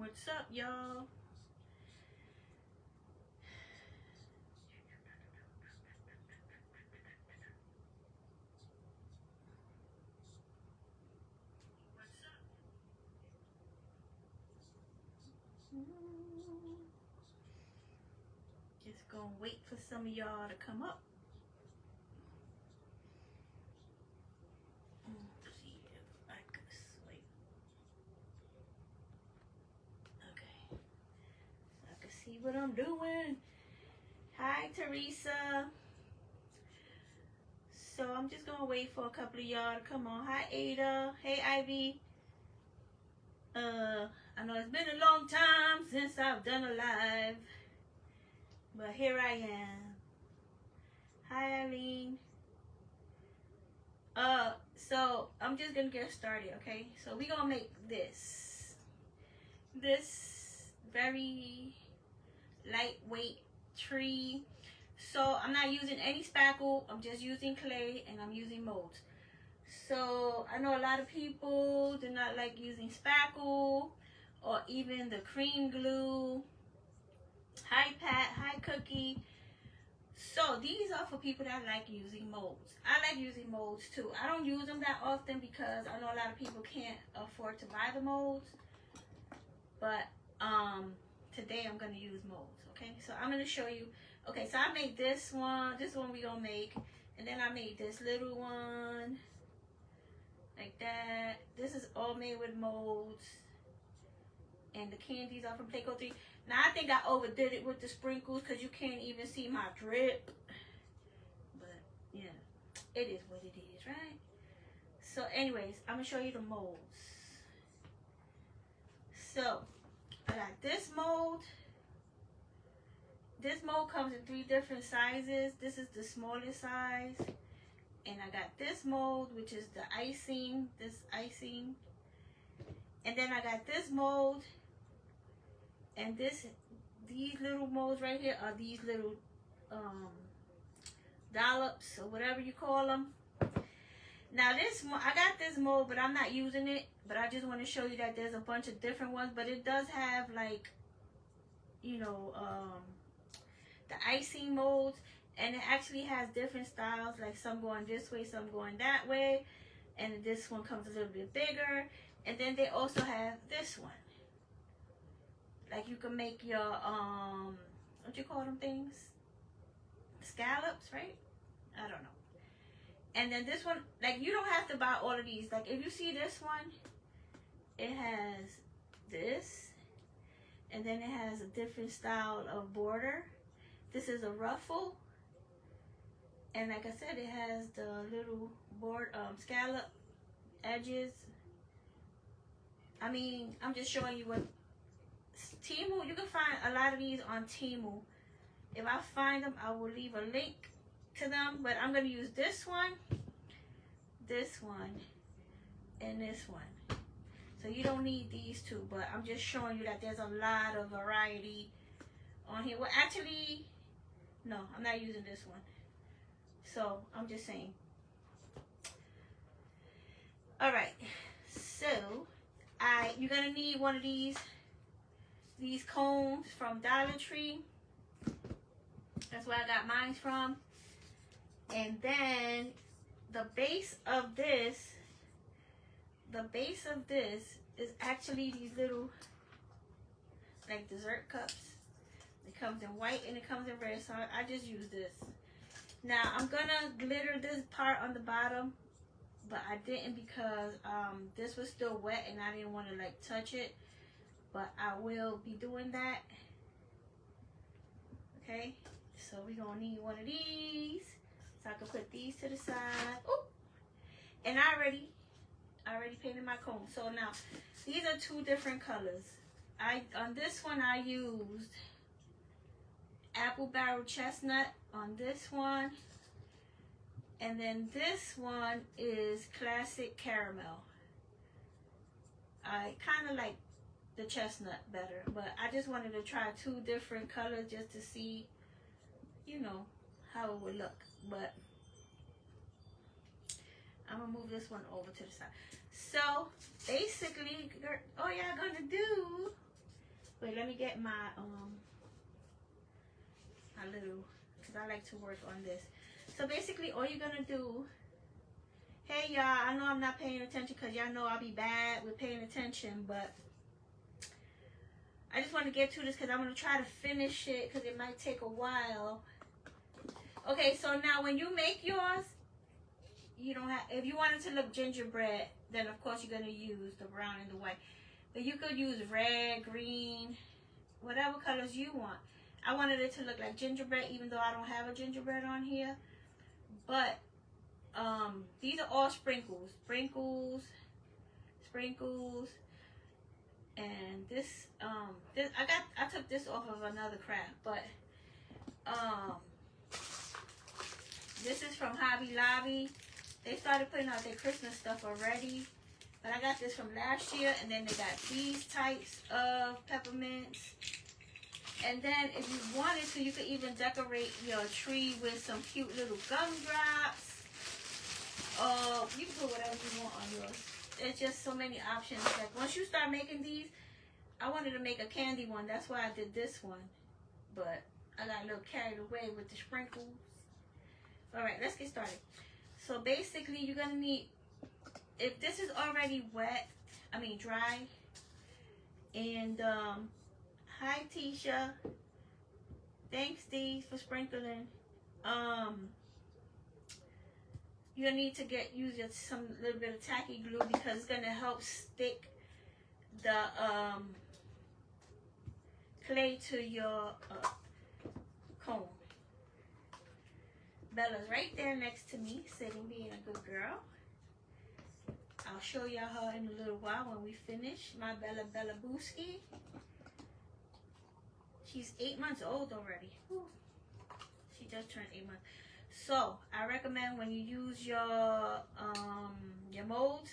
What's up, y'all? Just gonna wait for some of y'all to come up. See if I can swipe. Okay. I can see what I'm doing. Hi, Teresa. So I'm just gonna wait for a couple of y'all to come on. Hi, Ada. Hey, Ivy. I know it's been a long time since I've done a live, but here I am. Hi, Eileen. So I'm just gonna get started, okay? So we're gonna make this very lightweight tree. So I'm not using any spackle. I'm just using clay and I'm using molds. So I know a lot of people do not like using spackle or even the cream glue. Hi Pat, hi Cookie. So these are for people that like using molds. I like using molds too. I don't use them that often because I know a lot of people can't afford to buy the molds. But today I'm gonna use molds, okay? So I'm gonna show you. Okay, so I made this one we gonna make, and then I made this little one like that. This is all made with molds, and the candies are from Playco 3. Now I think I overdid it with the sprinkles because you can't even see my drip, but yeah, it is what it is, right? So anyways, I'm gonna show you the molds. So I got this mold. This mold comes in 3 different sizes. This is the smallest size. And I got this mold, which is the icing, this icing. And then I got this mold. And these little molds right here are these little dollops or whatever you call them. Now I got this mold, but I'm not using it. But I just want to show you that there's a bunch of different ones. But it does have like, you know, the icing molds, and it actually has different styles, like some going this way, some going that way, and this one comes a little bit bigger. And then they also have this one, like you can make your what you call them things, scallops, right? I don't know. And then this one, like you don't have to buy all of these. Like if you see this one, it has this, and then it has a different style of border. This is a ruffle, and like I said, it has the little scallop edges. I mean, I'm just showing you what Temu. You can find a lot of these on Temu. If I find them, I will leave a link to them. But I'm gonna use this one, and this one. So you don't need these two, but I'm just showing you that there's a lot of variety on here. Well, actually, no, I'm not using this one. So I'm just saying. All right. So you're gonna need one of these cones from Dollar Tree. That's where I got mine from. And then the base of this is actually these little like dessert cups. It comes in white and it comes in red, so I just use this. Now I'm gonna glitter this part on the bottom, but I didn't because this was still wet and I didn't want to like touch it, but I will be doing that. Okay, so we're gonna need one of these, so I can put these to the side. Ooh. And I already painted my cone. So now these are 2 different colors. On this one I used apple barrel chestnut on this one, and then this one is classic caramel. I kind of like the chestnut better, but I just wanted to try 2 different colors just to see, you know, how it would look. But I'm gonna move this one over to the side. So basically, all y'all gonna do Wait, let me get my little, because I like to work on this. So basically all you're gonna do, hey y'all, I know I'm not paying attention because y'all know I'll be bad with paying attention, but I just want to get to this because I'm going to try to finish it because it might take a while. Okay, so now when you make yours, you don't have, if you want it to look gingerbread, then of course you're going to use the brown and the white. But you could use red, green, whatever colors you want. I wanted it to look like gingerbread even though I don't have a gingerbread on here. But these are all sprinkles. Sprinkles. And this I took this off of another craft, but this is from Hobby Lobby. They started putting out their Christmas stuff already, but I got this from last year. And then they got these types of peppermints. And then if you wanted to, you could even decorate your tree with some cute little gumdrops. You can put whatever you want on yours. There's just so many options. Like once you start making these, I wanted to make a candy one. That's why I did this one. But I got a little carried away with the sprinkles. Alright, let's get started. So basically you're going to need, if this is already dry. And hi Tisha. Thanks Dee for sprinkling. You're gonna need to use some little bit of tacky glue because it's gonna help stick the clay to your cone. Bella's right there next to me, sitting, being a good girl. I'll show y'all her in a little while when we finish. My Bella Booski. She's 8 months old already. Whew. She just turned 8 months. So I recommend when you use your molds,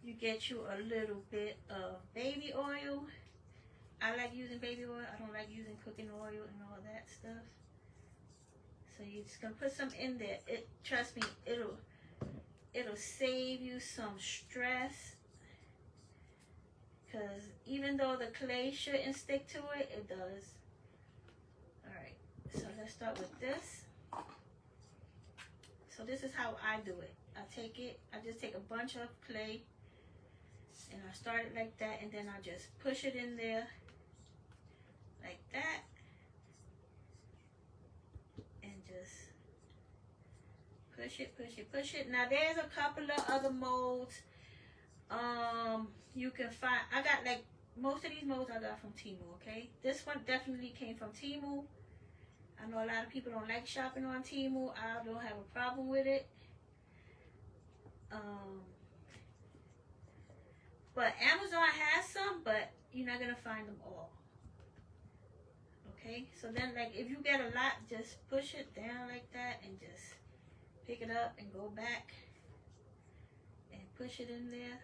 you get you a little bit of baby oil. I like using baby oil. I don't like using cooking oil and all that stuff. So you're just gonna put some in there. Trust me, it'll save you some stress. Cause even though the clay shouldn't stick to it, it does. All right. So let's start with this. So this is how I do it. I just take a bunch of clay and I start it like that, and then I just push it in there like that and just push it. Now there's a couple of other molds you can find. I got like most of these molds I got from Temu, okay? This one definitely came from Temu. I know a lot of people don't like shopping on Temu. I don't have a problem with it. But Amazon has some, but you're not going to find them all. Okay? So then, like, if you get a lot, just push it down like that and just pick it up and go back and push it in there.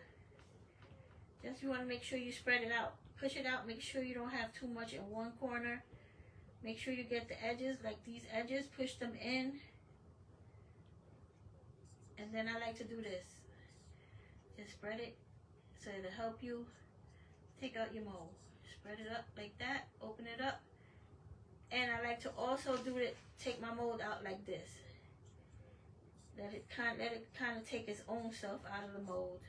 Just you want to make sure you spread it out. Push it out. Make sure you don't have too much in one corner. Make sure you get the edges, like these edges, push them in. And then I like to do this. Just spread it so it'll help you take out your mold. Spread it up like that, open it up. And I like to also take my mold out like this. Let it kind of take its own self out of the mold.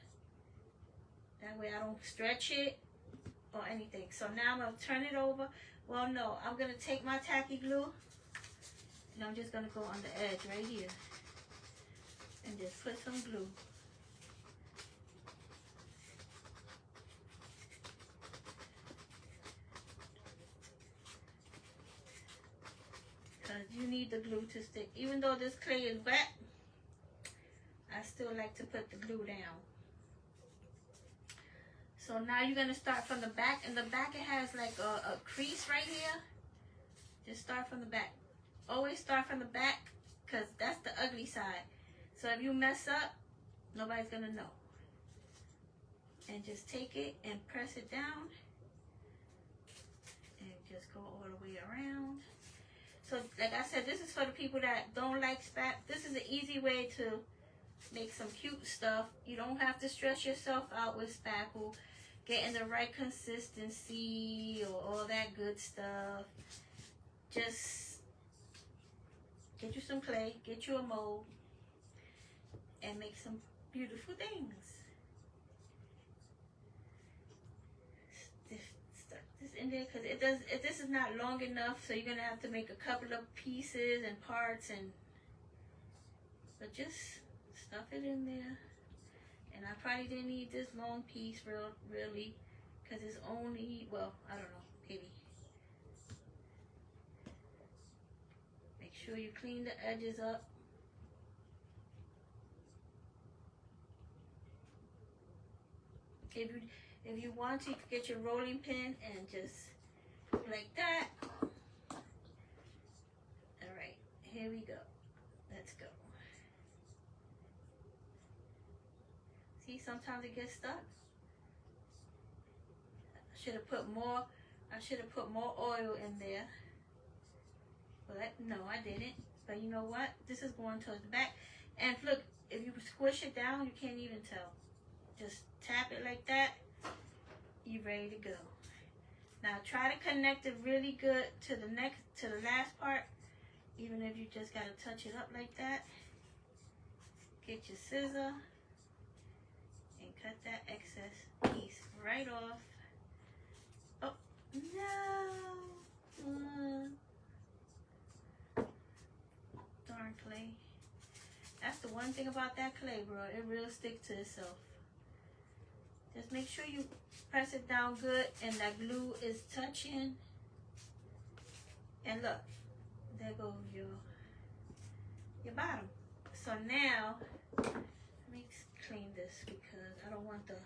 That way I don't stretch it or anything. So now I'm going to turn it over. Well, no, I'm going to take my tacky glue and I'm just going to go on the edge right here and just put some glue. Because you need the glue to stick. Even though this clay is wet, I still like to put the glue down. So now you're going to start from the back. In the back it has like a crease right here. Just start from the back. Always start from the back because that's the ugly side. So if you mess up, nobody's going to know. And just take it and press it down. And just go all the way around. So like I said, this is for the people that don't like spackle. This is an easy way to make some cute stuff. You don't have to stress yourself out with spackle. getting the right consistency or all that good stuff. Just get you some clay, get you a mold, and make some beautiful things. Stuff this in there because this is not long enough, so you're gonna have to make a couple of pieces and parts, but just stuff it in there. And I probably didn't need this long piece really, because it's only, well, I don't know, maybe. Make sure you clean the edges up. If you want to, you can get your rolling pin and just like that. All right, here we go. Let's go. See, sometimes it gets stuck. I should have put more oil in there. But no, I didn't. But you know what? This is going towards the back. And look, if you squish it down, you can't even tell. Just tap it like that. You're ready to go. Now try to connect it really good to the last part. Even if you just gotta touch it up like that. Get your scissor and cut that excess piece right off. Oh no! Darn clay. That's the one thing about that clay, bro. It really sticks to itself. Just make sure you press it down good and that glue is touching. And look, there goes your bottom. So now, let me clean this because I don't want the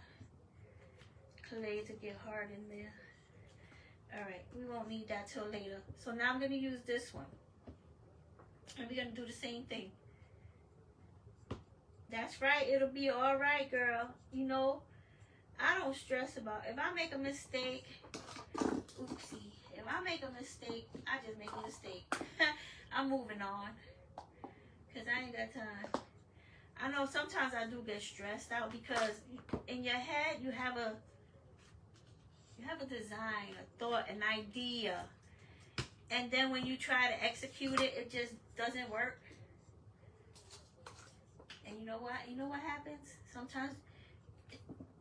clay to get hard in there. Alright, we won't need that till later. So now I'm going to use this one. And we're going to do the same thing. That's right, it'll be alright, girl. You know, I don't stress about if I make a mistake. Oopsie. If I make a mistake, I just make a mistake. I'm moving on. Because I ain't got time. I know sometimes I do get stressed out because in your head you have a design, a thought, an idea. And then when you try to execute it, it just doesn't work. And you know what? You know what happens? Sometimes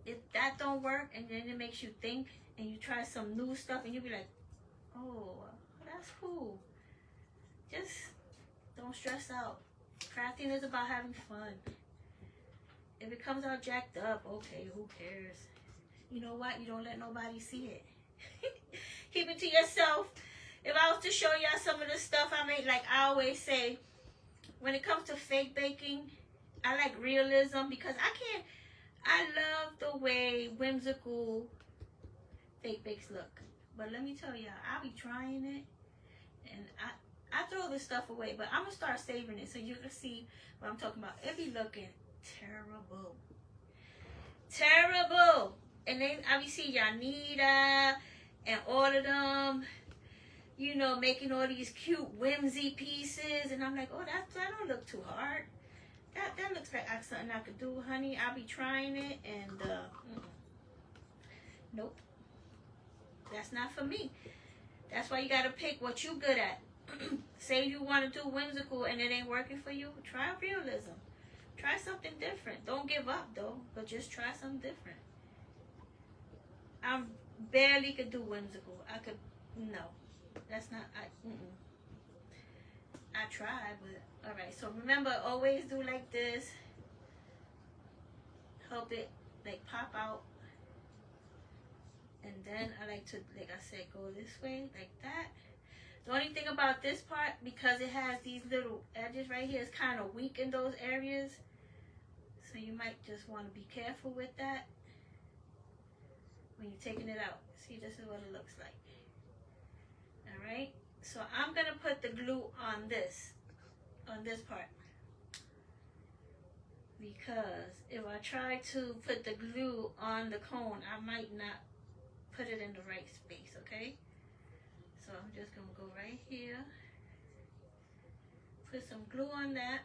if that don't work, and then it makes you think, and you try some new stuff, and you'll be like, oh, that's cool. Just don't stress out. Crafting is about having fun. If it comes out jacked up, okay, who cares? You know what? You don't let nobody see it. Keep it to yourself. If I was to show y'all some of the stuff I made, like I always say, when it comes to fake baking, I like realism because I love the way whimsical fake bakes look. But let me tell y'all, I be trying it and I throw this stuff away, but I'm gonna start saving it so you can see what I'm talking about. It be looking terrible. Terrible. And then I be see Yanita and all of them, you know, making all these cute whimsy pieces, and I'm like, oh, that don't look too hard. That looks like something I could do, honey. I'll be trying it, and nope, that's not for me. That's why you gotta pick what you good at. Say you want to do whimsical and it ain't working for you, try realism. Try something different. Don't give up though, but just try something different. I barely could do whimsical. No, that's not. I tried, but all right. So remember, always do like this. Help it like pop out, and then I like to, like I said, go this way like that. The only thing about this part, because it has these little edges right here, it's kind of weak in those areas. So you might just want to be careful with that when you're taking it out. See, this is what it looks like. Alright, so I'm going to put the glue on this part. Because if I try to put the glue on the cone, I might not put it in the right space, okay? So I'm just going to go right here. Put some glue on that.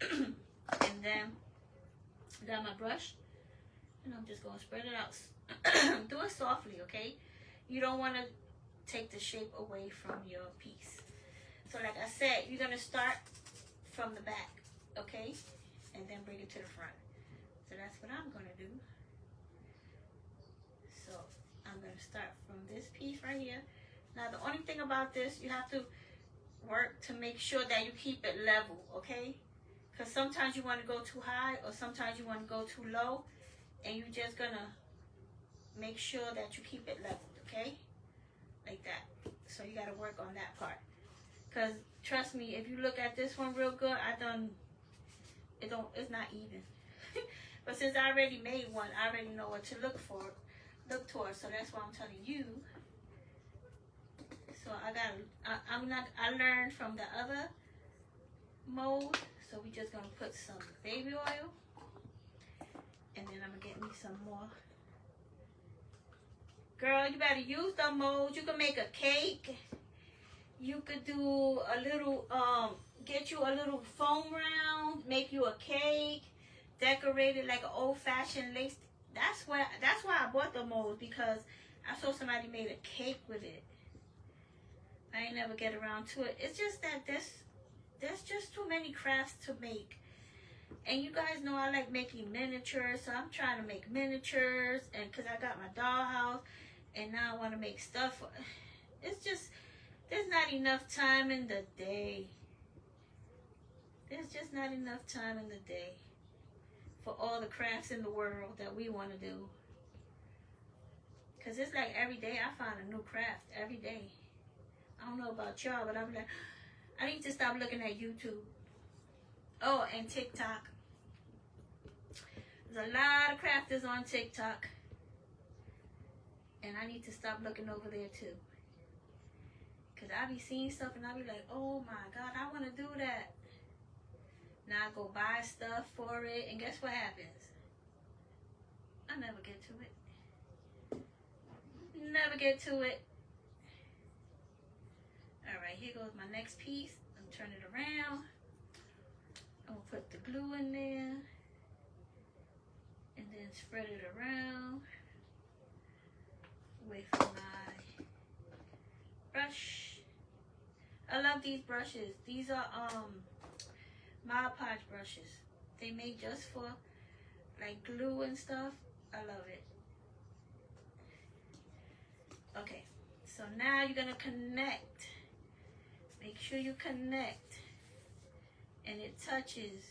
And then got my brush. And I'm just going to spread it out. Do it softly, okay? You don't want to take the shape away from your piece. So like I said, you're going to start from the back, okay? And then bring it to the front. So that's what I'm going to do. So I'm going to start from this piece right here. Now the only thing about this, you have to work to make sure that you keep it level, okay? Because sometimes you want to go too high or sometimes you want to go too low, and you're just gonna make sure that you keep it leveled, okay? Like that. So you got to work on that part. Because trust me, if you look at this one real good, it's not even. But since I already made one, I already know what to look towards. So that's why I'm telling you. So I learned from the other mold. So we just gonna put some baby oil, and then I'm gonna get me some more. Girl, you better use the mold. You can make a cake. You could do a little, get you a little foam round, make you a cake, decorate it like an old-fashioned lace. That's why I bought the mold, because I saw somebody made a cake with it. I ain't never get around to it. It's just that there's just too many crafts to make. And you guys know I like making miniatures, so I'm trying to make miniatures, and because I got my dollhouse, and now I want to make stuff. It's just, there's not enough time in the day. There's just not enough time in the day for all the crafts in the world that we want to do. Because it's like every day I find a new craft, every day. I don't know about y'all, but I'm like, I need to stop looking at YouTube. Oh, and TikTok. There's a lot of crafters on TikTok. And I need to stop looking over there too. Because I be seeing stuff and I be like, oh my God, I want to do that. Now I go buy stuff for it. And guess what happens? I never get to it. Never get to it. Alright, here goes my next piece. I'm turn it around. I'm going to put the glue in there. And then spread it around with my brush. I love these brushes. These are Mod Podge brushes. They made just for like glue and stuff. I love it. Okay, so now you're gonna connect. Make sure you connect and it touches.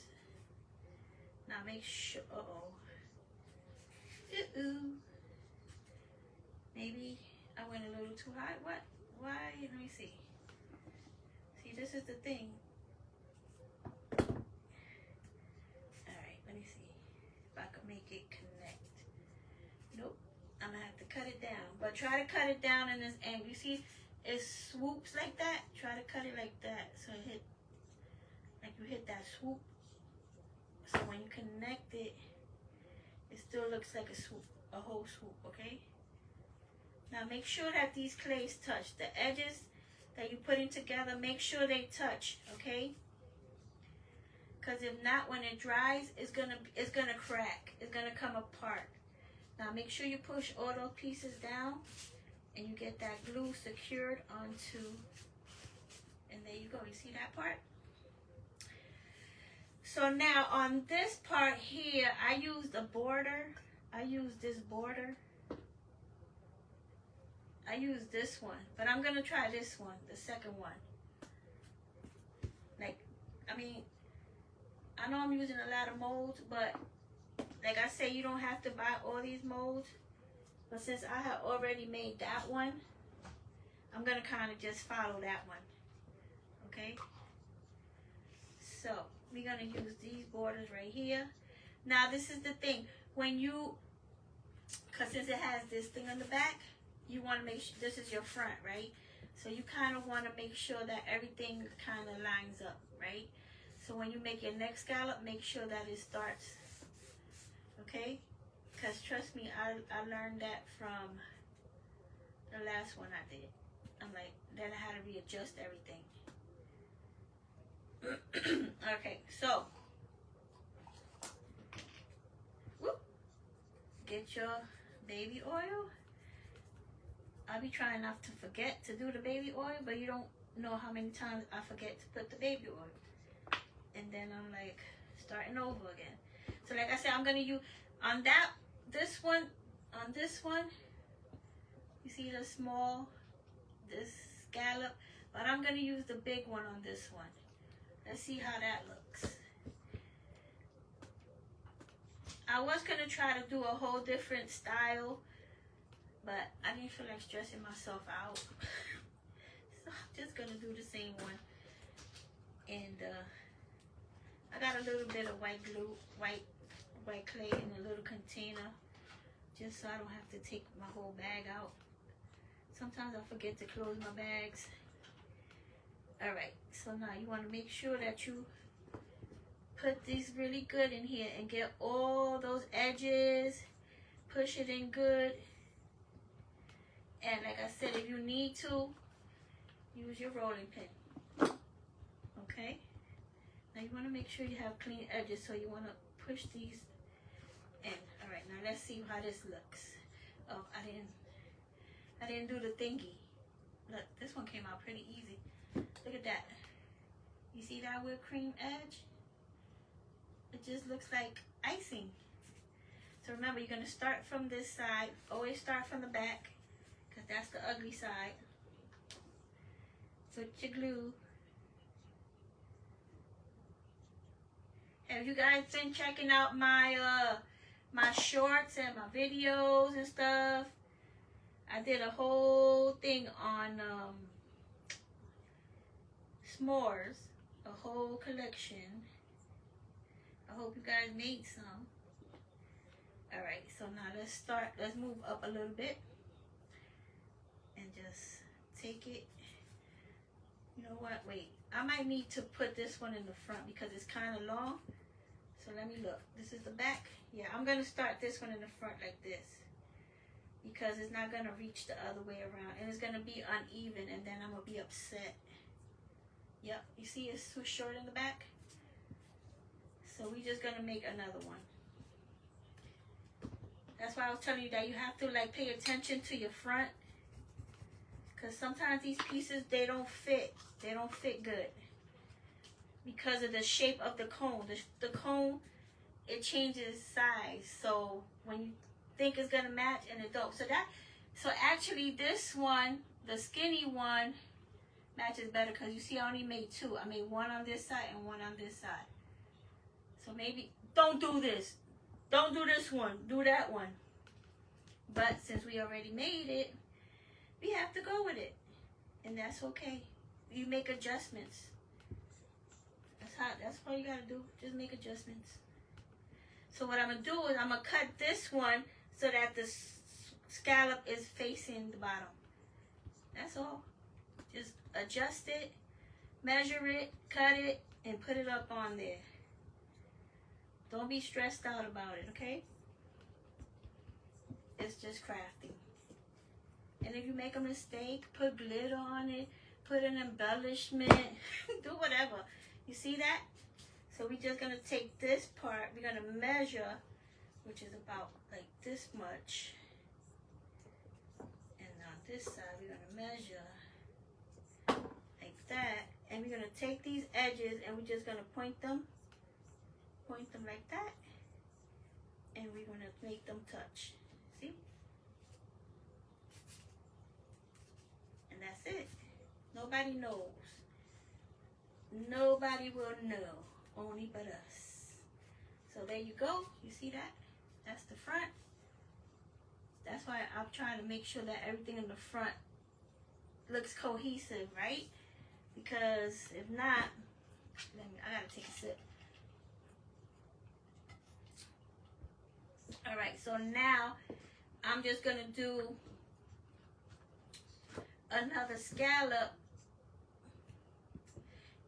Now make sure, maybe I went a little too high. What? Why? Let me see. See, this is the thing. Alright, let me see if I can make it connect. Nope. I'm gonna have to cut it down. But try to cut it down in this angle. You see, it swoops like that. Try to cut it like that. So it hit, like you hit that swoop. So when you connect it, it still looks like a swoop, a whole swoop, okay? Now make sure that these clays touch. The edges that you're putting together, make sure they touch, okay? Because if not, when it dries, it's gonna crack. It's gonna come apart. Now make sure you push all those pieces down and you get that glue secured onto, and there you go. You see that part? So now on this part here, I used a border. I used this border. I used this one, but I'm gonna try this one, the second one. Like, I mean, I know I'm using a lot of molds, but like I say, you don't have to buy all these molds. But since I have already made that one, I'm gonna kind of just follow that one. Okay? So we're gonna use these borders right here. Now this is the thing. When you, cause since it has this thing on the back, you want to make sure this is your front, right? So you kind of want to make sure that everything kind of lines up, right? So when you make your neck scallop, make sure that it starts, okay? Because trust me, I learned that from the last one I did. I'm like, then I had to readjust everything. Okay, so, whoop, get your baby oil. I'll be trying not to forget to do the baby oil, but you don't know how many times I forget to put the baby oil. And then I'm like starting over again. So like I said, I'm gonna use on this one, you see the small, this scallop, but I'm gonna use the big one on this one. Let's see how that looks. I was gonna try to do a whole different style, but I didn't feel like stressing myself out. So I'm just gonna do the same one. And I got a little bit of white glue, white clay in a little container, just so I don't have to take my whole bag out. Sometimes I forget to close my bags. Alright, so now you want to make sure that you put these really good in here and get all those edges, push it in good. And like I said, if you need to, use your rolling pin. Okay? Now you want to make sure you have clean edges, so you want to push these in. Alright, now let's see how this looks. Oh, I didn't do the thingy. Look, this one came out pretty easy. Look at that. You see that whipped cream edge? It just looks like icing. So remember, you're going to start from this side. Always start from the back, because that's the ugly side. Put your glue. Have you guys been checking out my my shorts and my videos and stuff? I did a whole thing on s'mores, a whole collection. I hope you guys made some. Alright, so now let's move up a little bit and just take it. You know what, wait, I might need to put this one in the front because it's kind of long. So let me look. This is the back. Yeah, I'm going to start this one in the front like this, because it's not going to reach the other way around, and it's going to be uneven, and then I'm going to be upset. Yep, you see it's too short in the back? So we're just going to make another one. That's why I was telling you that you have to like pay attention to your front, because sometimes these pieces, they don't fit. They don't fit good because of the shape of the cone. The cone, it changes size. So when you think it's going to match and it don't. So actually this one, the skinny one, matches better, because you see I only made two. I made one on this side and one on this side. So maybe, don't do this. Don't do this one. Do that one. But since we already made it, we have to go with it. And that's okay. You make adjustments. That's all you got to do. Just make adjustments. So what I'm going to do is I'm going to cut this one so that the scallop is facing the bottom. That's all. Just adjust it, measure it, cut it, and put it up on there. Don't be stressed out about it, okay? It's just crafting. And if you make a mistake, put glitter on it, put an embellishment, do whatever. You see that? So we're just going to take this part, we're going to measure, which is about like this much. And on this side, we're going to measure like that. And we're going to take these edges and we're just going to point them like that. And we're going to make them touch. See? And that's it. Nobody knows. Nobody will know, only but us. So there you go. You see that? That's the front. That's why I'm trying to make sure that everything in the front looks cohesive, right? Because if not, I gotta take a sip. Alright, so now I'm just gonna do another scallop.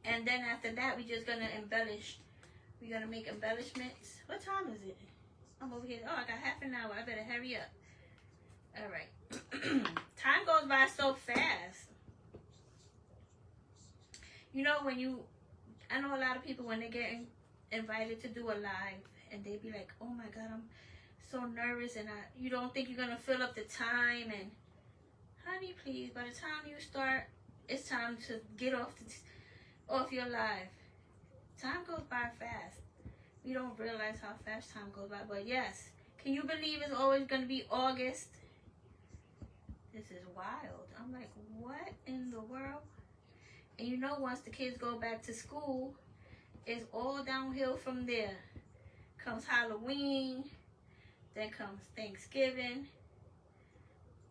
And then after that, we're just going to embellish. We're going to make embellishments. What time is it? I'm over here. Oh, I got half an hour. I better hurry up. All right. Time goes by so fast. You know, I know a lot of people when they get invited to do a live, and they be like, oh my God, so nervous, and you don't think you're gonna fill up the time. And honey, please, by the time you start, it's time to get off your life. Time goes by fast. We don't realize how fast time goes by. But yes, can you believe it's always gonna be August? This is wild. I'm like, what in the world? And you know, once the kids go back to school, it's all downhill from there. Comes Halloween, then comes Thanksgiving.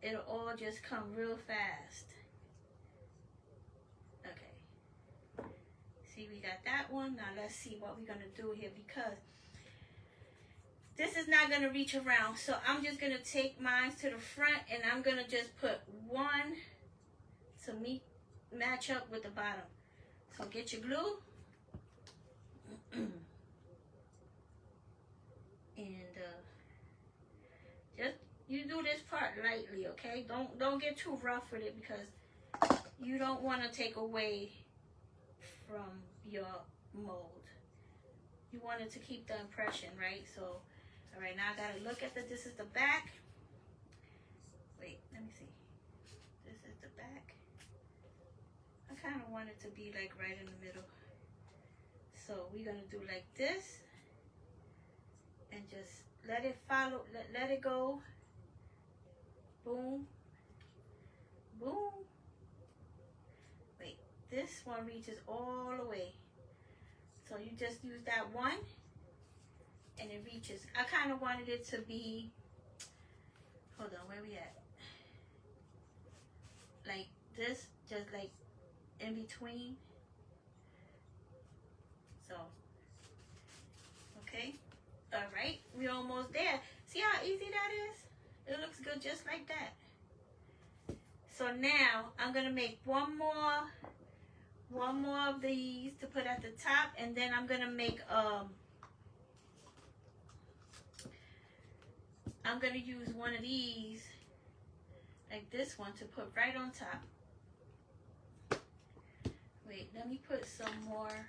It'll all just come real fast. Okay. See, we got that one. Now let's see what we're gonna do here, because this is not gonna reach around. So I'm just gonna take mine to the front, and I'm gonna just put one to match up with the bottom. So get your glue. And just you do this part lightly, okay? Don't get too rough with it, because you don't want to take away from your mold. You want it to keep the impression, right? So, all right, now I gotta look at this is the back. Wait, let me see. This is the back. I kind of want it to be like right in the middle. So we're gonna do like this, and just let it follow, let it go. Boom, boom. Wait, this one reaches all the way. So you just use that one, and it reaches. I kind of wanted it to be, hold on, where we at? Like this, just like in between. So, okay. All right, we're almost there. See how easy that is? It looks good just like that. So now I'm gonna make one more of these to put at the top, and then I'm gonna make I'm gonna use one of these, like this one, to put right on top. Wait, let me put some more.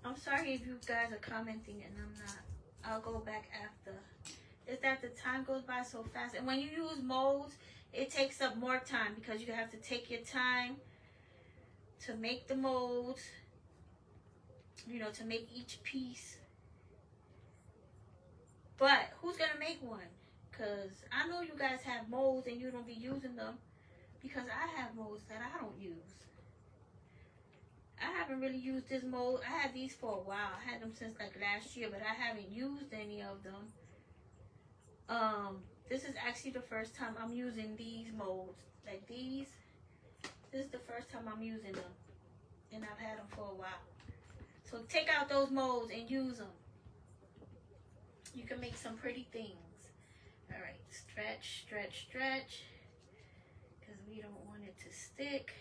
I'm sorry if you guys are commenting and I'm not. I'll go back after. It's that the time goes by so fast. And when you use molds, it takes up more time, because you have to take your time to make the molds, you know, to make each piece. But who's going to make one? Because I know you guys have molds and you don't be using them, because I have molds that I don't use. I haven't really used this mold. I had these for a while. I had them since like last year, but I haven't used any of them. This is actually the first time I'm using these molds. Like these. This is the first time I'm using them. And I've had them for a while. So take out those molds and use them. You can make some pretty things. Alright, stretch, stretch, stretch. Because we don't want it to stick.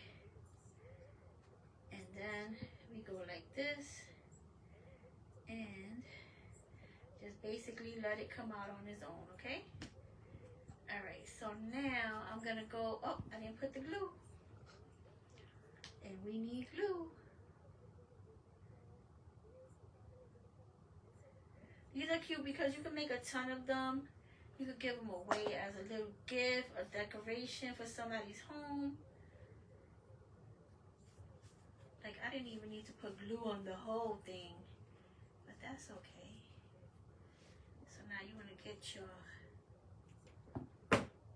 And then we go like this, and just basically let it come out on its own, okay? All right, so now I'm gonna go, oh, I didn't put the glue. And we need glue. These are cute because you can make a ton of them. You could give them away as a little gift, a decoration for somebody's home. Like, I didn't even need to put glue on the whole thing, but that's okay. So now you want to get your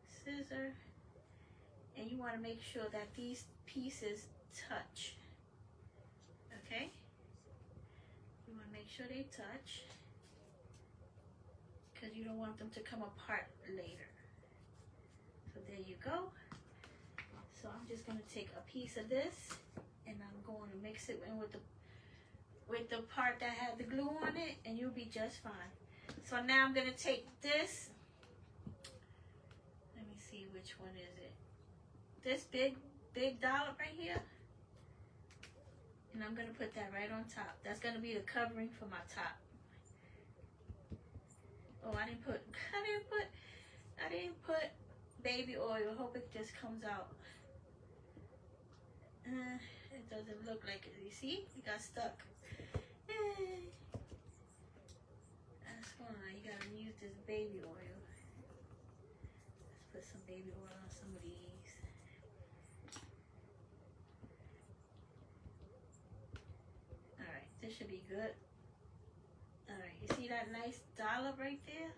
scissor, and you want to make sure that these pieces touch, okay? You want to make sure they touch, because you don't want them to come apart later. So there you go. So I'm just going to take a piece of this, and I'm going to mix it in with the part that had the glue on it, and you'll be just fine. So now I'm going to take this. Let me see, which one is it? This big dollop right here. And I'm going to put that right on top. That's going to be the covering for my top. Oh, I didn't put baby oil. Hope it just comes out. It doesn't look like it. You see? It got stuck. That's fine. gotta use this baby oil. Let's put some baby oil on some of these. Alright, this should be good. Alright, you see that nice dollop right there?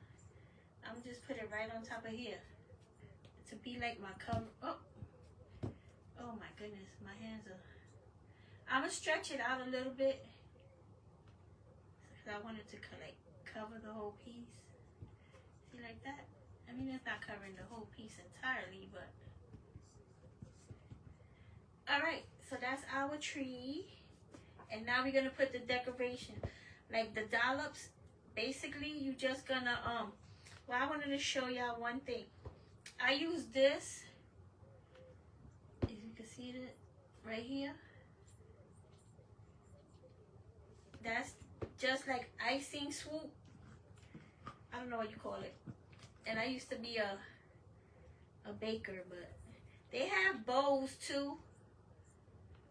I'm just put it right on top of here to be like my cover. Oh my goodness, my hands are. I'm gonna stretch it out a little bit because I wanted to like cover the whole piece. See, like that? I mean, it's not covering the whole piece entirely, but all right. So that's our tree, and now we're gonna put the decoration, like the dollops. Basically, you just gonna Well, I wanted to show y'all one thing. I use this. If you can see it right here. That's just like icing swoop. I don't know what you call it. And I used to be a baker, but they have bowls too.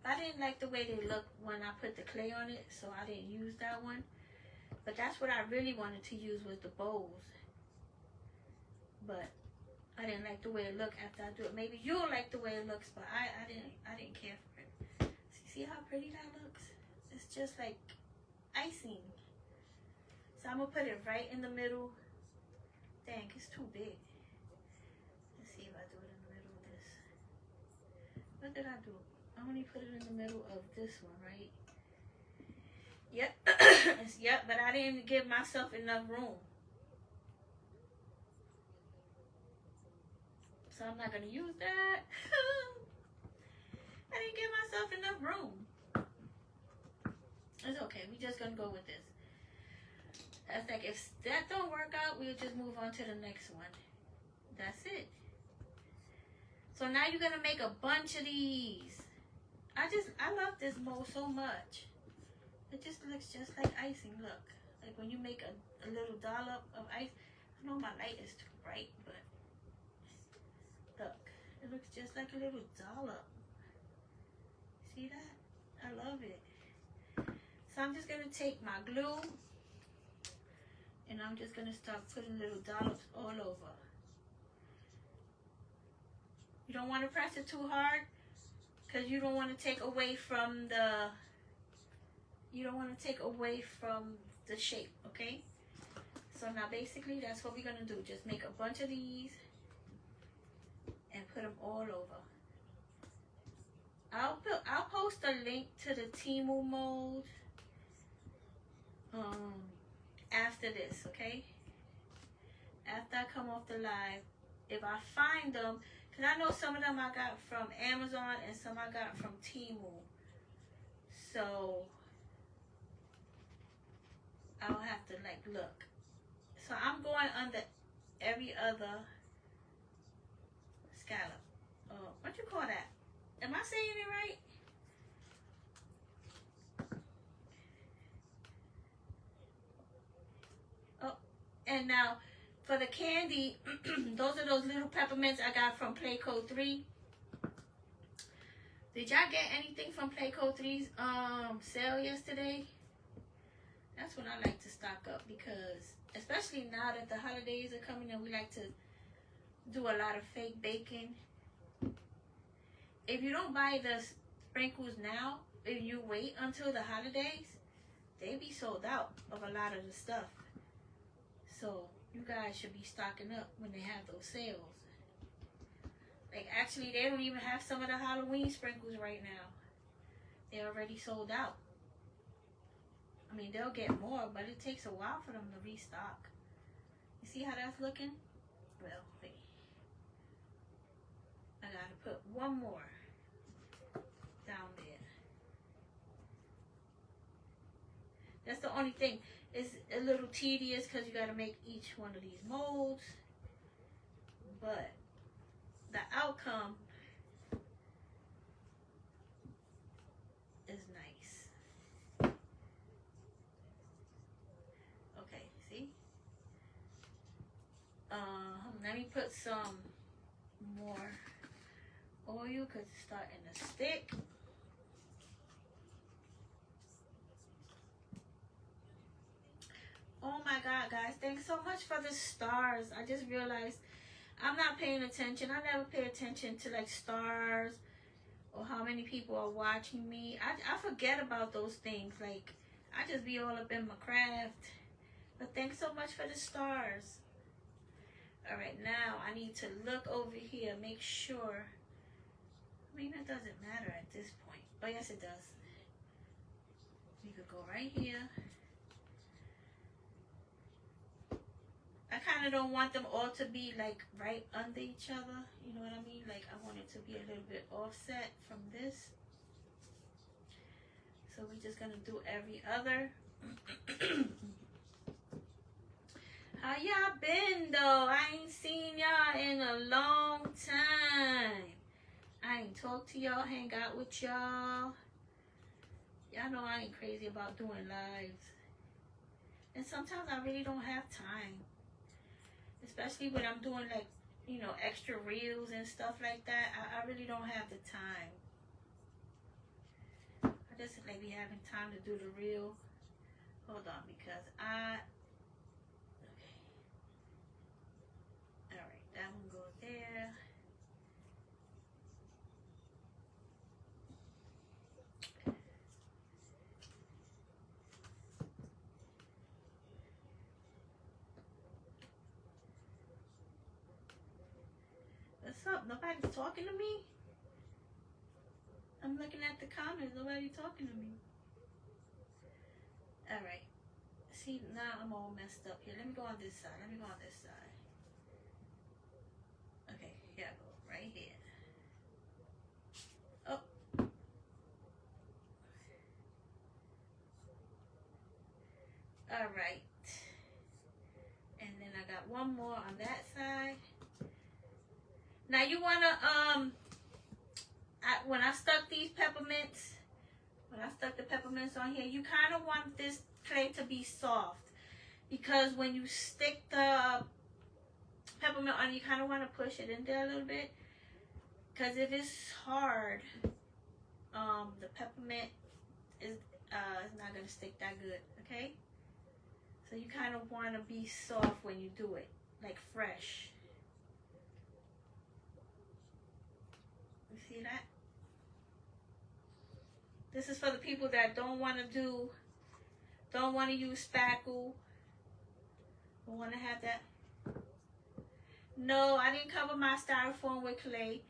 I didn't like the way they looked when I put the clay on it, so I didn't use that one. But that's what I really wanted to use, was the bowls. But I didn't like the way it looked after I do it. Maybe you'll like the way it looks, but I didn't care for it. See how pretty that looks? It's just like icing. So I'm gonna put it right in the middle. Dang, it's too big. Let's see if I do it in the middle of this. What did I do? I only put it in the middle of this one, right? Yep. Yep, but I didn't give myself enough room. So I'm not gonna use that. I didn't give myself enough room. It's okay, we just gonna go with this. That's like, if that don't work out, we'll just move on to the next one. That's it. So now you're gonna make a bunch of these. I love this mold so much. It just looks just like icing. Look, like when you make a little dollop of ice. I know my light is too bright, but look, it looks just like a little dollop. See that? I love it. So I'm just gonna take my glue and I'm just gonna start putting little dollops all over. You don't want to press it too hard because you don't want to take away from the shape, okay? So now basically that's what we're gonna do. Just make a bunch of these and put them all over. I'll post a link to the Temu mold after this, okay? After I come off the live, if I find them, because I know some of them I got from Amazon and some I got from Temu. So I'll have to like look. So I'm going under every other scallop. What you call that? Am I saying it right? Oh, and now for the candy, those are those little peppermints I got from Playco 3. Did y'all get anything from Playco 3's sale yesterday? That's when I like to stock up, because especially now that the holidays are coming and we like to do a lot of fake baking. If you don't buy the sprinkles now, if you wait until the holidays, they be sold out of a lot of the stuff. So you guys should be stocking up when they have those sales. Like, actually, they don't even have some of the Halloween sprinkles right now. They're already sold out. I mean, they'll get more, but it takes a while for them to restock. You see how that's looking? Well, wait. I gotta put one more down there. That's the only thing. It's a little tedious because you gotta make each one of these molds. But the outcome is nice. Okay, see? Let me put some more oil because it's starting to stick. Oh my God, guys, thanks so much for the stars. I just realized I'm not paying attention. I never pay attention to like stars or how many people are watching me. I forget about those things. Like, I just be all up in my craft. But thanks so much for the stars. All right, now I need to look over here, make sure. I mean, it doesn't matter at this point. Oh, yes, it does. We could go right here. I kind of don't want them all to be like right under each other. You know what I mean? Like, I want it to be a little bit offset from this. So we're just going to do every other. How y'all been though? I ain't seen y'all in a long time. I ain't talked to y'all, hang out with y'all. Y'all know I ain't crazy about doing lives. And sometimes I really don't have time. Especially when I'm doing like, you know, extra reels and stuff like that. I really don't have the time. I just like be having time to do the reel. Hold on, because okay. Alright, that one goes there. What's up? Nobody's talking to me? I'm looking at the comments. Nobody's talking to me. Alright. See, now I'm all messed up here. Let me go on this side. Let me go on this side. Okay, here I go. Right here. Oh. Alright. And then I got one more on that side. Now you wanna, when I stuck these peppermints, when I stuck the peppermints on here, you kind of want this clay to be soft, because when you stick the peppermint on, you kind of want to push it in there a little bit, because if it's hard, the peppermint is not going to stick that good, okay? So you kind of want to be soft when you do it, like fresh. You see that? This is for the people that don't want to use spackle. Don't want to have that. No, I didn't cover my styrofoam with clay.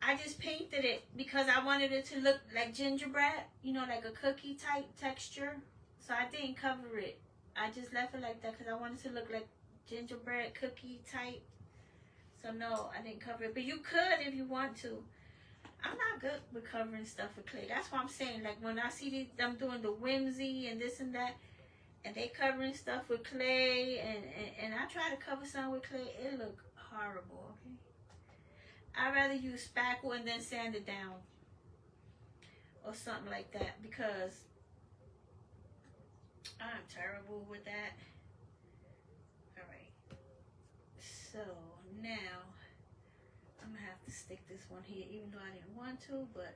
I just painted it because I wanted it to look like gingerbread, you know, like a cookie type texture. So I didn't cover it. I just left it like that because I wanted to look like gingerbread cookie type. So no, I didn't cover it. But you could if you want to. I'm not good with covering stuff with clay. That's what I'm saying. Like when I see them doing the whimsy and this and that, and they covering stuff with clay, and I try to cover some with clay, it look horrible, okay? I'd rather use spackle and then sand it down or something like that, because I'm terrible with that. Alright, so now I'm gonna have to stick this one here, even though I didn't want to, but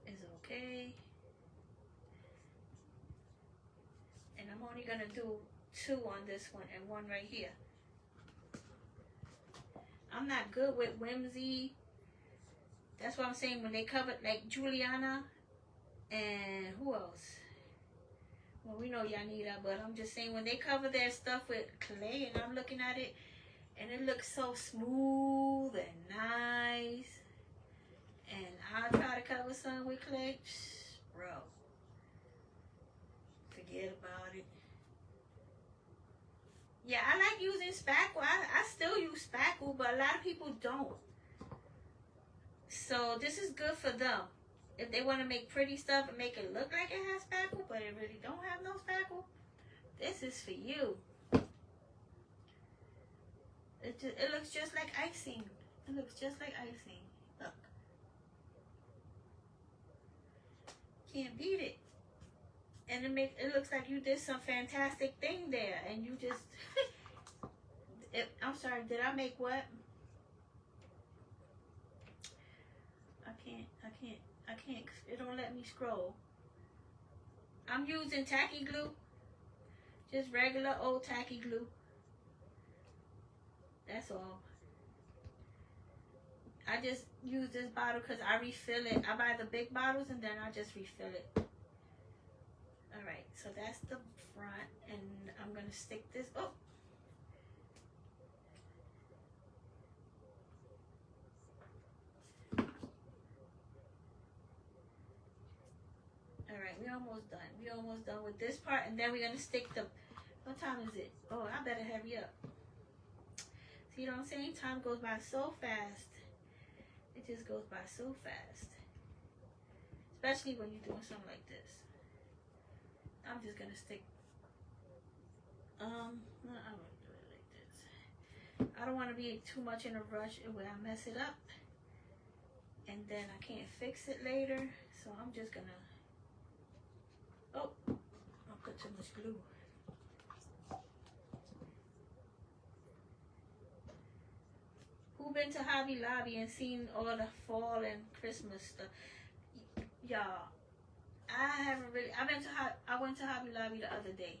it's okay. And I'm only gonna do 2 on this one and 1 right here. I'm not good with whimsy. That's what I'm saying. When they covered like Juliana and who else? Well, we know Yanita, but I'm just saying when they cover their stuff with clay and I'm looking at it, and it looks so smooth and nice. And I try to cover some with clay. Bro, forget about it. Yeah, I like using spackle. I still use spackle, but a lot of people don't. So this is good for them. If they want to make pretty stuff and make it look like it has spackle, but it really don't have no spackle, this is for you. It looks just like icing. It looks just like icing. Look. Can't beat it. And it looks like you did some fantastic thing there, and you just I'm sorry, did I make what? I can't, it don't let me scroll. I'm using tacky glue Just regular old tacky glue. That's all. I just use this bottle because I refill it. I buy the big bottles and then I just refill it. Alright, so that's the front. And I'm going to stick this. Oh! Alright, we're almost done. We're almost done with this part. And then we're going to stick the... What time is it? Oh, I better hurry up. See what I'm saying? Time goes by so fast. It just goes by so fast. Especially when you're doing something like this. I'm just going to stick... no, I'm going to do it like this. I don't want to be too much in a rush where I mess it up. And then I can't fix it later. So I'm just going to... Oh, I put too much glue. Who been to Hobby Lobby and seen all the fall and Christmas stuff? Y'all, I haven't really. I went to Hobby Lobby the other day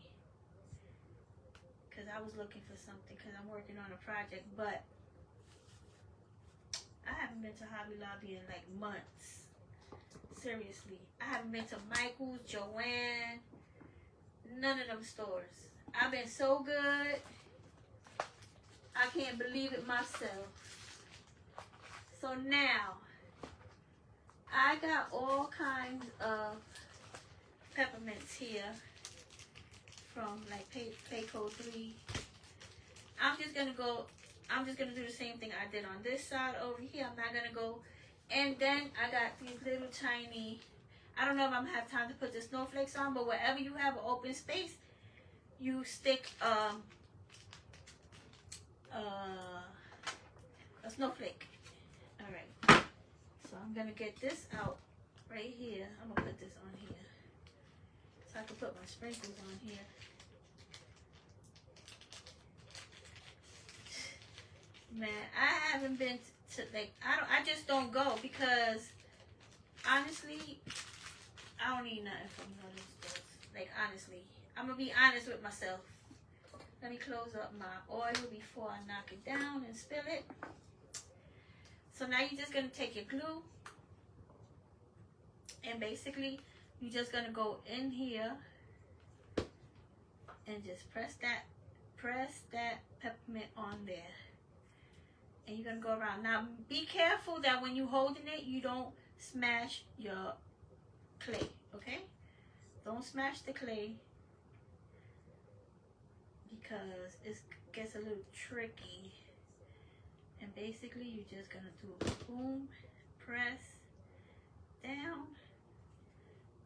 because I was looking for something because I'm working on a project, but I haven't been to Hobby Lobby in like months. Seriously, I haven't been to Michael's, Joanne, none of them stores. I've been so good. I can't believe it myself. So now, I got all kinds of peppermints here from like Payco 3. I'm just gonna do the same thing I did on this side over here. I'm not gonna go. And then I got these little tiny, I don't know if I'm gonna have time to put the snowflakes on, but wherever you have an open space, you stick a snowflake. Alright. So I'm gonna get this out right here. I'm gonna put this on here. So I can put my sprinkles on here. Man, I haven't been to like I just don't go because honestly I don't need nothing from none of those stores. Like honestly. I'm gonna be honest with myself. Let me close up my oil before I knock it down and spill it. So now you're just gonna take your glue and basically you're just gonna go in here and just press that peppermint on there. And you're gonna go around. Now be careful that when you're holding it, you don't smash your clay, okay? Don't smash the clay because it gets a little tricky. And basically you're just gonna do boom, press down,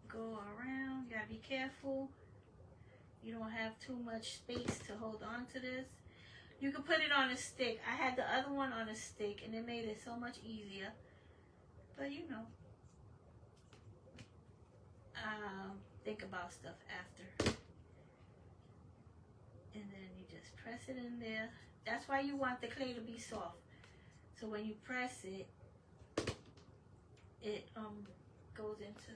go around. You gotta be careful. You don't have too much space to hold on to this. You can put it on a stick. I had the other one on a stick and it made it so much easier. But you know, think about stuff after. And then you just press it in there. That's why you want the clay to be soft. So when you press it, it goes into.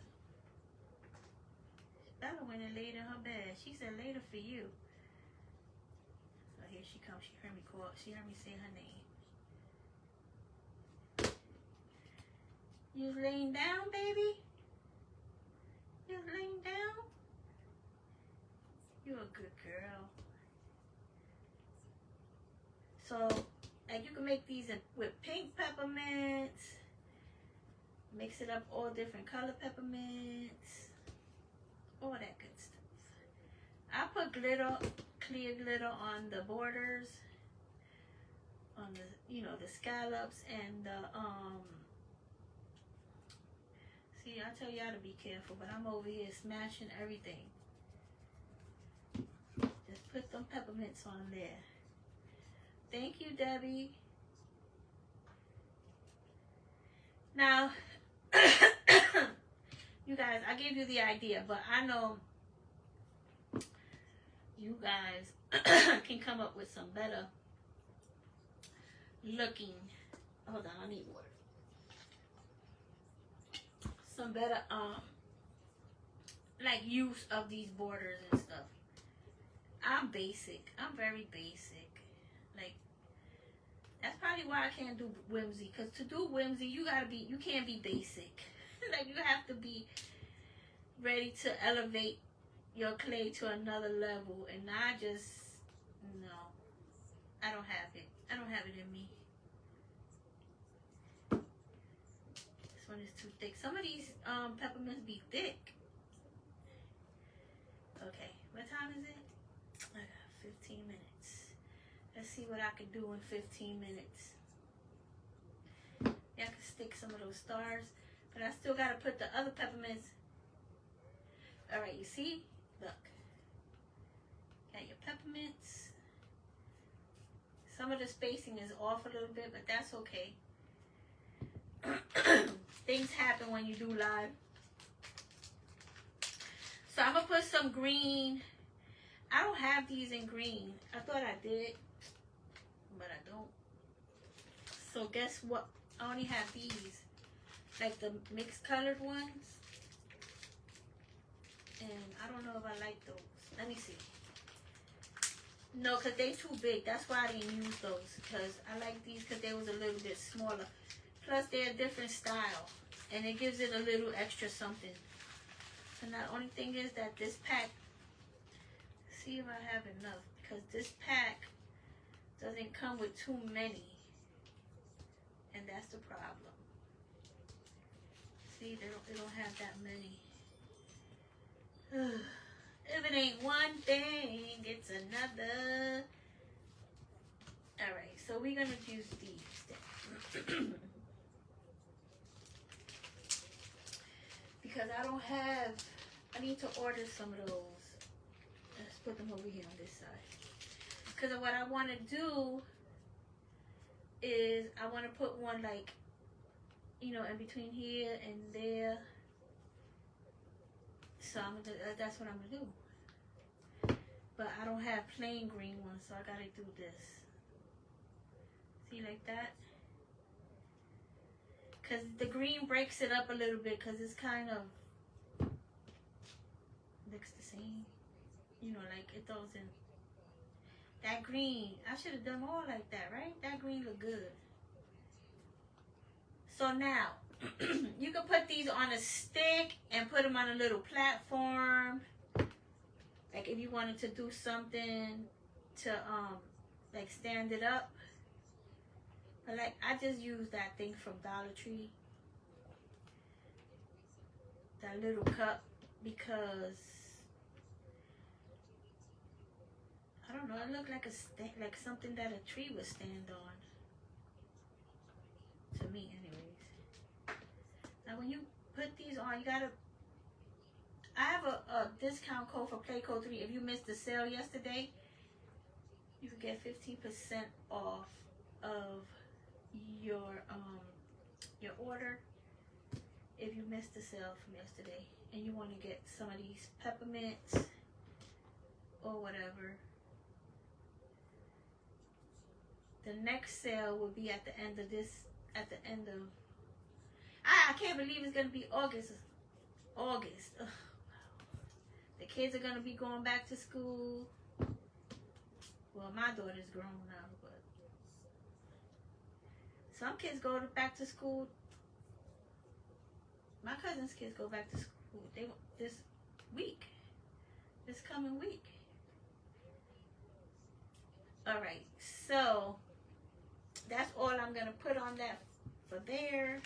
Bella went and laid in her bed. She said later for you. So here she comes. She heard me call. She heard me say her name. You laying down, baby? You laying down? You're a good girl. So, like you can make these with pink peppermints. Mix it up all different color peppermints. All that good stuff. I put glitter, clear glitter on the borders. On the, you know, the scallops and the, see, I tell y'all to be careful, but I'm over here smashing everything. Just put them peppermints on there. Thank you, Debbie. Now, you guys, I gave you the idea, but I know you guys can come up with some better looking. Hold on, I need water. Some better like use of these borders and stuff. I'm basic. I'm very basic. Like, that's probably why I can't do whimsy. Because to do whimsy, you can't be basic. Like, you have to be ready to elevate your clay to another level. And no. I don't have it. I don't have it in me. This one is too thick. Some of these peppermints be thick. Okay, what time is it? I got 15 minutes. Let's see what I can do in 15 minutes. Yeah, I can stick some of those stars, but I still gotta put the other peppermints. Alright, you see? Look. Got your peppermints. Some of the spacing is off a little bit, but that's okay. Things happen when you do live. So I'm gonna put some green. I don't have these in green. I thought I did, but I don't. So guess what? I only have these, like the mixed colored ones. And I don't know if I like those. Let me see. No, because they too big. That's why I didn't use those. Because I like these because they was a little bit smaller. Plus, they're a different style. And it gives it a little extra something. And the only thing is that this pack, see if I have enough. Because this pack doesn't come with too many. And that's the problem. See, they don't have that many. If it ain't one thing, it's another. Alright, so we're going to use these then. Because I don't have, I need to order some of those. Let's put them over here on this side. Because what I want to do is I want to put one like, you know, in between here and there. So that's what I'm going to do. But I don't have plain green ones, so I got to do this. See, like that? Because the green breaks it up a little bit because it's kind of looks the same. You know, like it doesn't. That green, I should have done all like that, right? That green look good. So now, you can put these on a stick and put them on a little platform. Like if you wanted to do something to like stand it up. But like I just used that thing from Dollar Tree. That little cup because I don't know, it looked like like something that a tree would stand on. To me anyways. Now when you put these on, you gotta, I have a discount code for Playco 3. If you missed the sale yesterday, you could get 15% off of your order if you missed the sale from yesterday and you want to get some of these peppermints or whatever. The next sale will be at the end of this, at the end of, I can't believe it's going to be August. Ugh. The kids are going to be going back to school. Well, my daughter's grown now, but some kids go back to school. My cousin's kids go back to school. This week. This coming week. Alright, so that's all I'm going to put on that for there.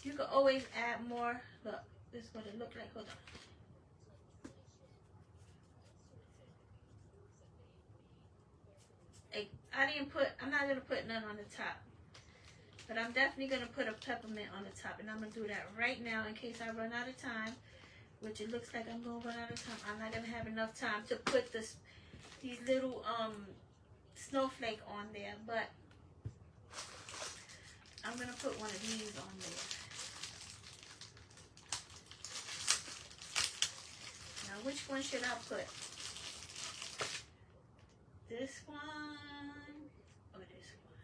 You can always add more. Look, this is what it looked like. Hold on. I'm not going to put none on the top. But I'm definitely going to put a peppermint on the top. And I'm going to do that right now in case I run out of time. Which it looks like I'm going to run out of time. I'm not going to have enough time to put these little snowflake on there. But I'm going to put one of these on there. Now which one should I put? This one or this one?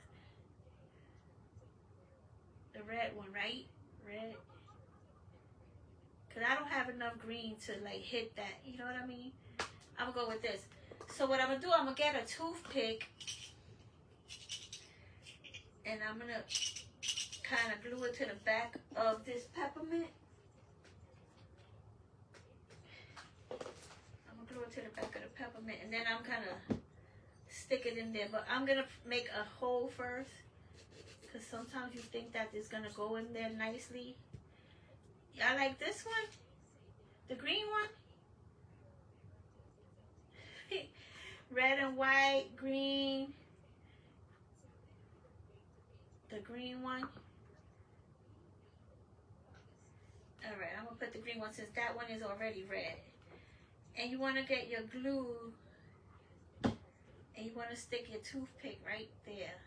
The red one, right? Red. Because I don't have enough green to like hit that. You know what I mean? I'm gonna go with this. So what I'm gonna do, I'm gonna get a toothpick and I'm gonna kind of glue it to the back of this peppermint. I'm gonna glue it to the back of the peppermint, and then I'm gonna stick it in there. But I'm gonna make a hole first, because sometimes you think that it's gonna go in there nicely. Y'all like this one? The green one? Red and white, green. The green one. Alright, I'm going to put the green one since that one is already red. And you want to get your glue. And you want to stick your toothpick right there.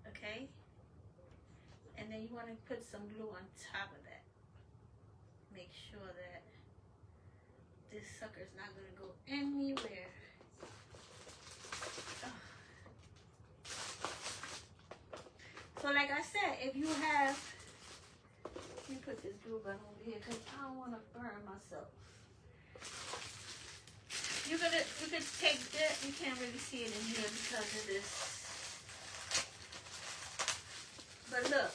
Okay? And then you want to put some glue on top of that. Make sure that this sucker's not going to go anywhere. So like I said, if you have, let me put this glue gun over here because I don't want to burn myself. You could take this, you can't really see it in here because of this. But look,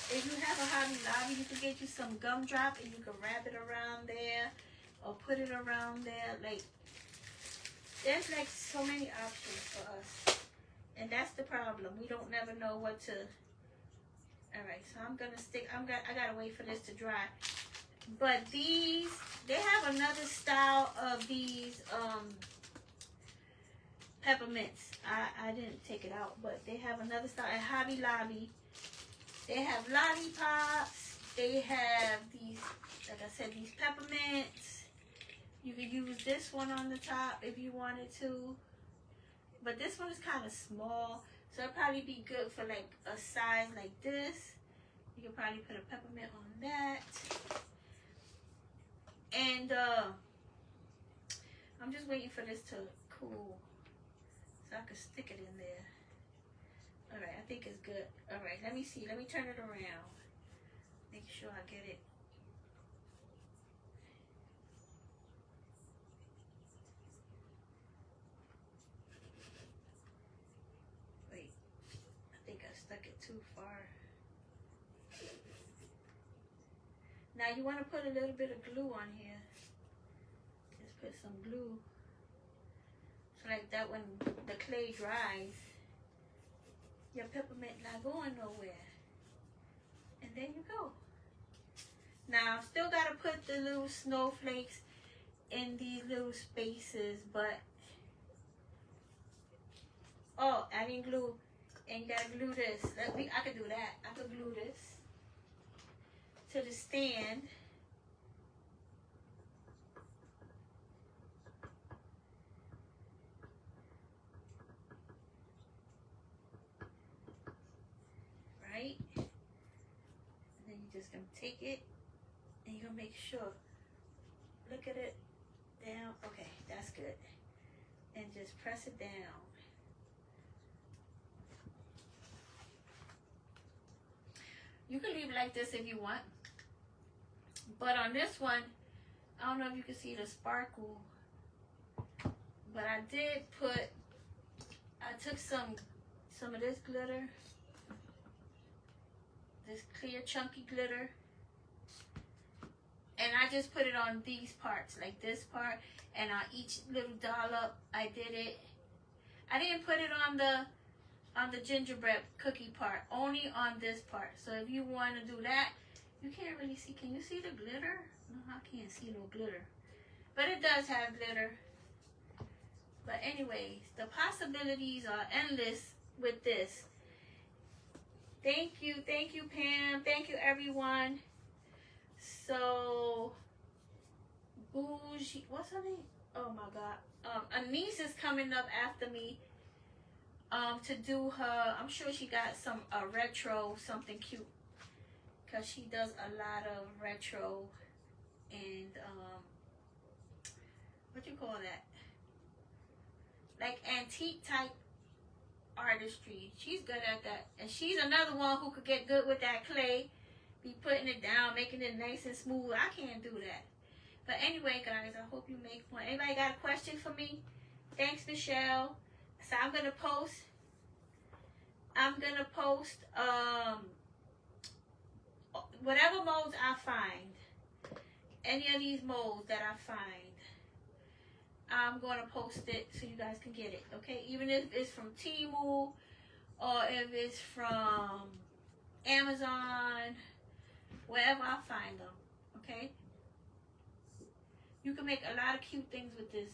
if you have a Hobby Lobby, you can get you some gumdrop and you can wrap it around there or put it around there. Like, there's like so many options for us. And that's the problem. We don't never know what to. Alright, so I'm gonna stick. I gotta wait for this to dry. But these, they have another style of these peppermints. I didn't take it out, but they have another style at Hobby Lobby. They have lollipops. They have these, like I said, these peppermints. You could use this one on the top if you wanted to. But this one is kind of small, so it'll probably be good for like a size like this. You could probably put a peppermint on that. And I'm just waiting for this to cool so I can stick it in there. Alright, I think it's good. Alright, let me see. Let me turn it around. Make sure I get it. Stuck it too far. Now you want to put a little bit of glue on here. Just put some glue. So like that when the clay dries, your peppermint not going nowhere. And there you go. Now still got to put the little snowflakes in these little spaces, but oh, I didn't glue. And you gotta glue this. I could do that. I could glue this to the stand. Right? And then you're just gonna take it and you're gonna make sure. Look at it down. Okay, that's good. And just press it down. You can leave it like this if you want. But on this one, I don't know if you can see the sparkle. But I took some of this glitter. This clear chunky glitter. And I just put it on these parts, like this part. And on each little dollop, I did it. I didn't put it on the gingerbread cookie part, only on this part. So if you want to do that, you can't really see. Can you see the glitter? No, I can't see no glitter. But it does have glitter. But anyways, the possibilities are endless with this. Thank you, Pam. Thank you, everyone. So, Bougie, what's her name? Oh my God. A niece is coming up after me. To do her, I'm sure she got some retro, something cute, because she does a lot of retro and what you call that, like antique type artistry. She's good at that, and she's another one who could get good with that clay, be putting it down, making it nice and smooth. I can't do that. But anyway, guys, I hope you make one. Anybody got a question for me? Thanks, Michelle. So I'm gonna post whatever molds I find. Any of these molds that I find, I'm gonna post it so you guys can get it. Okay, even if it's from Temu or if it's from Amazon, wherever I find them. Okay. You can make a lot of cute things with this.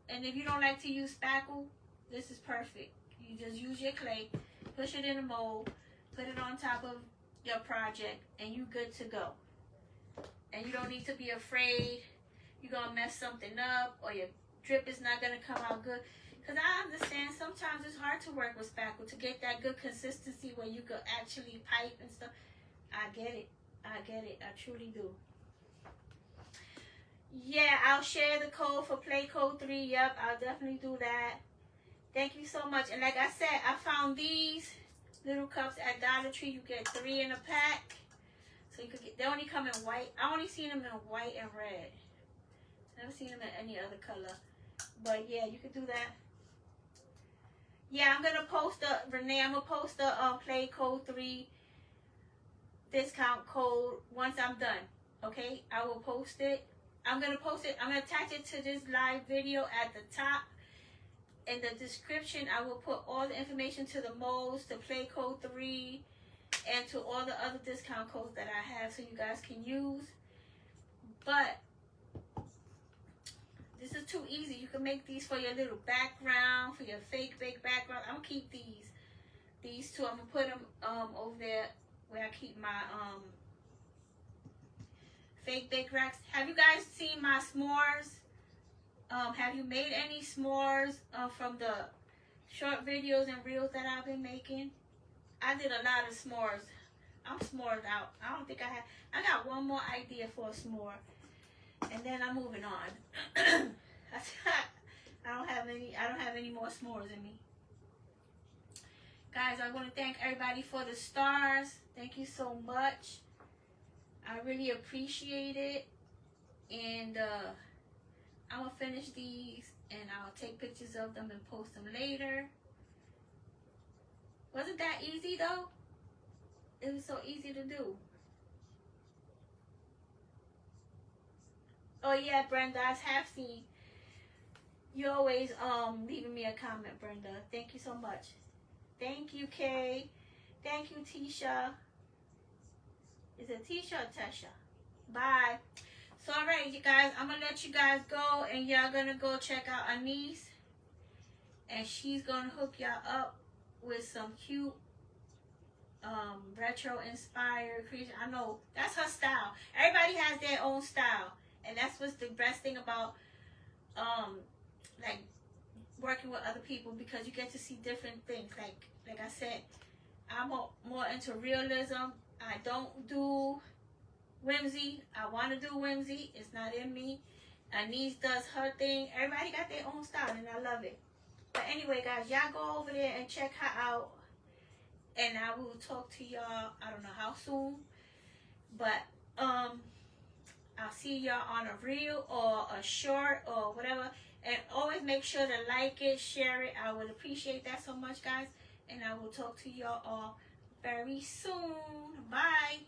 And if you don't like to use spackle, this is perfect. You just use your clay, push it in a mold, put it on top of your project, and you good to go. And you don't need to be afraid you're going to mess something up or your drip is not going to come out good. Because I understand sometimes it's hard to work with spackle to get that good consistency where you could actually pipe and stuff. I get it. I get it. I truly do. Yeah, I'll share the code for Play Code 3. Yep, I'll definitely do that. Thank you so much. And like I said, I found these little cups at Dollar Tree. You get 3 in a pack. So you could get, they only come in white. I only seen them in white and red. Never seen them in any other color. But yeah, you could do that. Yeah, I'm gonna post Renee, I'm gonna post the Play Code 3 discount code once I'm done. Okay? I will post it. I'm gonna post it. I'm gonna attach it to this live video at the top. In the description, I will put all the information to the molds, to Play Code 3, and to all the other discount codes that I have so you guys can use. But this is too easy. You can make these for your little background, for your fake background. I'm gonna keep these two. I'm gonna put them over there where I keep my fake bake racks. Have you guys seen my s'mores? Have you made any s'mores from the short videos and reels that I've been making? I did a lot of s'mores. I'm s'mored out. I don't think I have. I got one more idea for a s'more, and then I'm moving on. I don't have any more s'mores in me. Guys, I want to thank everybody for the stars. Thank you so much. I really appreciate it. And I'm going to finish these and I'll take pictures of them and post them later. Wasn't that easy though? It was so easy to do. Oh yeah, Brenda, I have seen you always leaving me a comment, Brenda. Thank you so much. Thank you, Kay. Thank you, Tisha. Is it Tisha or Tasha? Bye. So, all right, you guys, I'm going to let you guys go, and y'all going to go check out Anise, and she's going to hook y'all up with some cute retro-inspired creation. I know, that's her style. Everybody has their own style, and that's what's the best thing about, like, working with other people, because you get to see different things. Like I said, I'm more into realism. I don't do whimsy. I want to do whimsy. It's not in me. Anise does her thing. Everybody got their own style, and I love it. But anyway, guys, y'all go over there and check her out. And I will talk to y'all, I don't know how soon. But I'll see y'all on a reel or a short or whatever. And always make sure to like it, share it. I would appreciate that so much, guys. And I will talk to y'all all very soon. Bye.